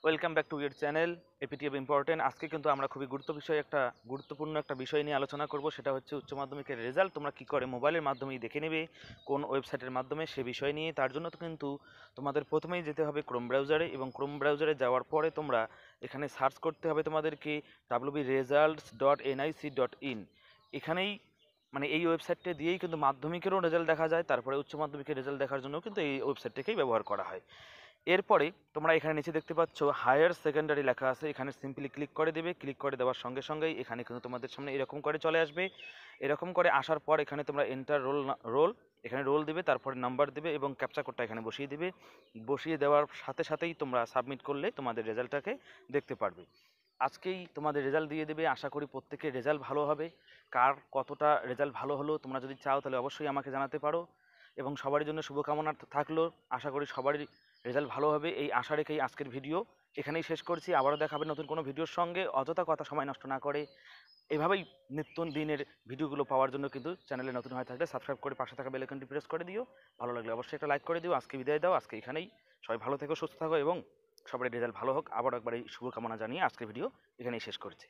Welcome back to your channel APTF important. আজকে কিন্তু আমরা খুবই গুরুত্বপূর্ণ একটা বিষয় নিয়ে আলোচনা করব। সেটা হচ্ছে উচ্চ মাধ্যমিকের রেজাল্ট তোমরা কি করে মোবাইলের মাধ্যমেই দেখে নেবে, কোন ওয়েবসাইটের মাধ্যমে, সে বিষয় নিয়ে। তার জন্য তো কিন্তু তোমাদের প্রথমেই যেতে হবে ক্রোম ব্রাউজারে, এবং ক্রোম ব্রাউজারে যাওয়ার পরে তোমরা এখানে সার্চ করতে হবে তোমাদেরকে wbresults.nic.in। এখানেই মানে এই ওয়েবসাইটটা দিয়েই কিন্তু মাধ্যমিকেরও রেজাল্ট দেখা যায়, তারপরে উচ্চ মাধ্যমিকের রেজাল্ট দেখার জন্য কিন্তু এই ওয়েবসাইটটাকেই ব্যবহার করা হয়। এরপরে তোমরা এখানে নিচে দেখতে পাচ্ছ হায়ার সেকেন্ডারি লেখা আছে, এখানে সিম্পলি ক্লিক করে দেবে। ক্লিক করে দেওয়ার সঙ্গে সঙ্গেই এখানে কিন্তু তোমাদের সামনে এরকম করে চলে আসবে। এরকম করে আসার পর এখানে তোমরা এন্টার রোল এখানে রোল দিবে, তারপরে নাম্বার দিবে এবং ক্যাপচা কোডটা এখানে বসিয়ে দিবে। বসিয়ে দেওয়ার সাথে সাথেই তোমরা সাবমিট করলে তোমাদের রেজাল্টটাকে দেখতে পারবে। আজকেই তোমাদের রেজাল্ট দিয়ে দেবে। আশা করি প্রত্যেকের রেজাল্ট ভালো হবে। কার কতটা রেজাল্ট ভালো হলো তোমরা যদি চাও তাহলে অবশ্যই আমাকে জানাতে পারো, এবং সবারই জন্য শুভকামনা থাকলো। আশা করি সবারই রেজাল্ট ভালো হবে, এই আশা রেখেই আজকের ভিডিও এখানেই শেষ করছি। আবারও দেখা হবে নতুন কোনো ভিডিওর সঙ্গে। অযথা কথা সময় নষ্ট না করে এভাবেই নিত্য দিনের ভিডিওগুলো পাওয়ার জন্য কিন্তু চ্যানেলে নতুন হয়ে থাকলে সাবস্ক্রাইব করে পাশে থাকা বেল আইকনটি প্রেস করে দিও। ভালো লাগলে অবশ্যই একটা লাইক করে দিও। আজকে বিদায় দাও, আজকে এখানেই। সবাই ভালো থেকো, সুস্থ থাকো এবং সবারই রেজাল্ট ভালো হোক। আবার একবার এই শুভকামনা জানিয়ে আজকের ভিডিও এখানেই শেষ করছি।